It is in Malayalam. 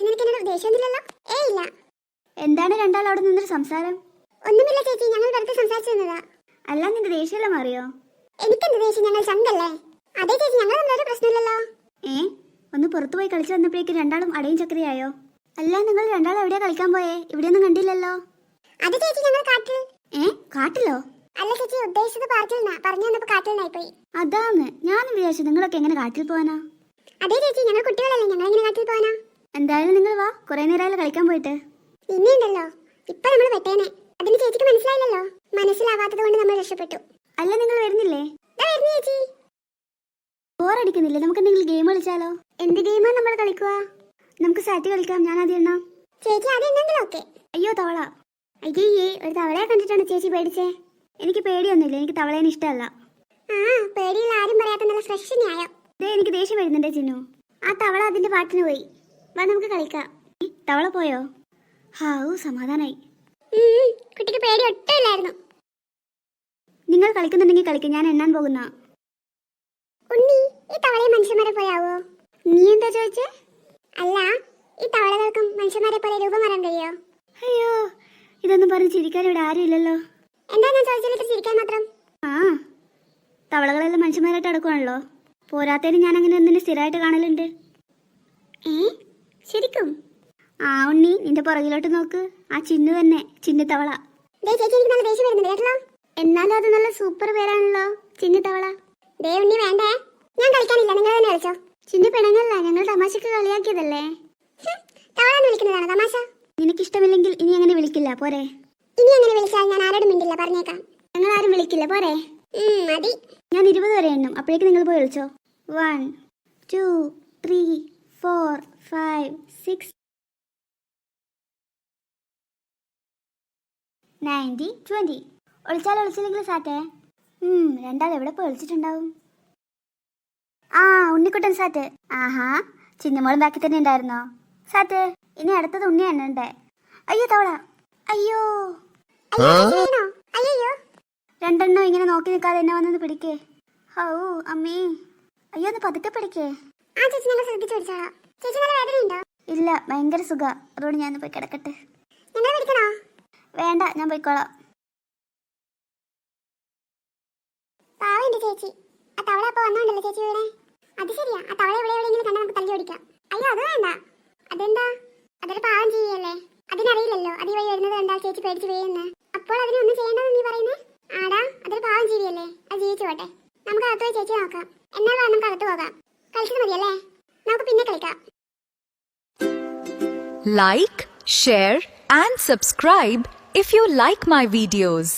നിനക്ക് എന്നോട് ദേഷ്യമൊന്നുമില്ലല്ലോ? ഇല്ല. എന്താണ് രണ്ടാൾ അവിടെ നിന്നൊരു സംസാരം? ഒന്നുമില്ല ചേച്ചി, ഞങ്ങൾ വെറുതെ സംസാരിച്ചു നിന്നതാ. അല്ല, നിന്റെ ദേഷ്യമെല്ലാം മാറിയോ? എനിക്കെന്ത് ദേഷ്യം, ഞങ്ങൾ ചങ്കല്ലേ. അതെ ചേച്ചി, ഞങ്ങൾ തമ്മിലൊരു പ്രശ്നമില്ലല്ലോ. ഒന്ന് പുറത്തു പോയി കളിച്ചു വന്നപ്പോഴേക്കും രണ്ടാളും അടയും ചക്രയായോ? അല്ല, നിങ്ങൾ രണ്ടാളും എവിടെയാ കളിക്കാൻ പോയേ? ഇവിടെയൊന്നും കണ്ടില്ലല്ലോ. അത് ചേച്ചി, ഞങ്ങൾ കാട്ടിൽ. കാട്ടിലോ? അല്ല ചേച്ചി, ഉദ്ദേശിച്ചത് പാർക്കിൽ പറഞ്ഞു വന്നപ്പോ കാട്ടിൽ പോയി. അതാന്ന് ഞാനും വിചാരിച്ചു. നിങ്ങളൊക്കെ എങ്ങനെ കാട്ടിൽ പോവാനാ? അതെ ചേച്ചി, ഞങ്ങൾ കുട്ടികളല്ലേ, ഞങ്ങൾ എങ്ങനെ കാട്ടിൽ പോവാനാ? എന്തായാലും നിങ്ങൾ വാ, കുറെ നേരമായാലും കളിക്കാൻ പോയിട്ട്. ഇനിയുണ്ടല്ലോ, ഇപ്പൊ നമ്മൾ വെട്ടേനെ. അതിന് ചേച്ചിക്ക് മനസ്സിലായില്ലല്ലോ. മനസ്സിലാവാത്തത് കൊണ്ട് നമ്മൾ രക്ഷപ്പെട്ടു. അല്ല, നിങ്ങൾ വരുന്നില്ലേ? ചേച്ചി ബോറടിക്കുന്നില്ലേ? നമുക്ക് എന്തെങ്കിലും ഗെയിം കളിച്ചാലോ? എന്ത് ഗെയിമാ നമ്മൾ കളിക്കുക? നമുക്ക് സാറ്റ് കളിക്കാം. ഞാൻ ആദ്യം എണ്ണാം. ചേച്ചി ആദ്യം എണ്ണെങ്കിലും ഓക്കെ. അയ്യോ, തവള. അയ്യേ, ഒരു തവളയെ കണ്ടിട്ടാണ് ചേച്ചി പേടിച്ചേ? എനിക്ക് പേടിയൊന്നുമില്ല, എനിക്ക് തവളേനെ ഇഷ്ടമല്ല. പേടിയുള്ള ആരും പറയാത്ത നല്ല ഫ്രഷ് ന്യായം. എനിക്ക് ദേഷ്യം വരുന്നുണ്ടേ ചിന്നു. ആ തവള അതിന്റെ പാട്ടിന് പോയി. വാ, നമുക്ക് കളിക്കാം. തവള പോയോ? ഹാവൂ, സമാധാനായി. കുട്ടിക്ക് പേടി ഒട്ടുമില്ലായിരുന്നു. നിങ്ങൾ കളിക്കുന്നുണ്ടെങ്കിൽ കളിക്കും, ഞാൻ എണ്ണാൻ പോകുന്ന. ഉണ്ണി, ഈ തവളയെ മനുഷ്യന്മാരെ പോയാവോ? നീ എന്താ ചോദിച്ചേ? അല്ല, ഈ തവളകൾക്കും മനുഷ്യന്മാരെ പോലെ രൂപം മാറാൻ കഴിയോ? അയ്യോ, ഇതൊന്നും പറഞ്ഞ് ചിരിക്കാൻ ഇവിടെ ആരും ഇല്ലല്ലോ. എന്താ ഞാൻ ചോദിച്ചാൽ ചിരിക്കാൻ മാത്രം? തവളകളെല്ലാം മനുഷ്യന്മാരായിട്ട് അടക്കുവാണല്ലോ. പോരാത്തതിന് ഞാൻ അങ്ങനെ ഒന്നിനെ സ്ഥിരമായിട്ട് കാണലുണ്ട്. ശരിക്കും? ഉണ്ണി, നിന്റെ പുറകിലോട്ട് നോക്ക്. ആ ചിന്നു തന്നെ, ചിന്നു തവള. എന്നാലും അത് നല്ല സൂപ്പർ പേരാണല്ലോ, ചിന്നു തവള. ഉണ്ണി വേണ്ടേ, ഞാൻ കളിക്കാനില്ല, നിങ്ങൾ തന്നെ കളിച്ചോ. ചിന്നു പിണങ്ങല്ല, ഞങ്ങൾ തമാശക്ക് കളിയാക്കിയതല്ലേ. തവള വിളിക്കുന്നതാണ് തമാശ. നിനക്കിഷ്ടമില്ലെങ്കിൽ ഇനി അങ്ങനെ വിളിക്കില്ല, പോരെ? ഇനി അങ്ങനെ വിളിച്ചാൽ ഞാൻ ആരോടും മിണ്ടില്ല, പറഞ്ഞേക്കാം. ഞങ്ങൾ ആരും വിളിക്കില്ല, പോരെ? മതി. ഞാൻ 20 വരെ എണ്ണും, അപ്പോഴേക്ക് നിങ്ങൾ പോയി വിളിച്ചോ. 1 2 3 4 5 6 90 20. ഒളിച്ചില്ലെങ്കിൽ സാറ്റേ. രണ്ടാൾ എവിടെ പോയി ഒളിച്ചിട്ടുണ്ടാവും? ഉണ്ണിക്കുട്ടൻ സാറ്റ്. ആഹാ, ചിന്നമോളും ബാക്കി തന്നെ ഉണ്ടായിരുന്നോ? സാറ്റ്, ഇനി അടുത്തത് ഉണ്ണി എണ്ണണ്ടേ? അയ്യോ, തവള. അയ്യോ, രണ്ടെണ്ണം ഇങ്ങനെ നോക്കി നിൽക്കാതെ എന്നെ വന്നത് പിടിക്കേ. ഹൗ അമ്മേ, അയ്യോ, ഒന്ന് പതുക്കെ പിടിക്കേ. ഇല്ല, ഭയങ്കര സുഖ. അതുകൊണ്ട് ഞാൻ പോയി കിടക്കട്ടെ. വേണ്ട, ഞാൻ പോയിക്കോളാം. ചേച്ചി, ആ തവള അപ്പൊ വന്നോണ്ടല്ലോ ചേച്ചി വീണേ. അത് ശരിയാ, ആ തവള എവിടെയെങ്കിലും കണ്ടാൽ നമുക്ക് തല്ലി ഓടിക്കാം. അയ്യോ, അത് വേണ്ട. അതെന്താ? അതൊരു പാവം ജീവിയല്ലേ, അതിനറിയില്ലല്ലോ അത് ഈ വഴി വരുന്നത് കണ്ടാൽ ചേച്ചി പേടിച്ച് വീഴുന്നേ. അപ്പോൾ അതിനൊന്നും ചെയ്യേണ്ടതെന്ന് നീ പറയുന്നേ? ആടാ, അതൊരു പാവം ജീവിയല്ലേ, അത് ജീവിച്ചു പോട്ടെ. നമുക്ക് അകത്ത് പോയി ചേച്ചി നോക്കാം. എന്നാൽ നമുക്ക് അകത്ത് പോകാം. കളിച്ചത് മതിയല്ലേ, നമുക്ക് പിന്നെ കളിക്കാം. Like, share and subscribe if you like my videos.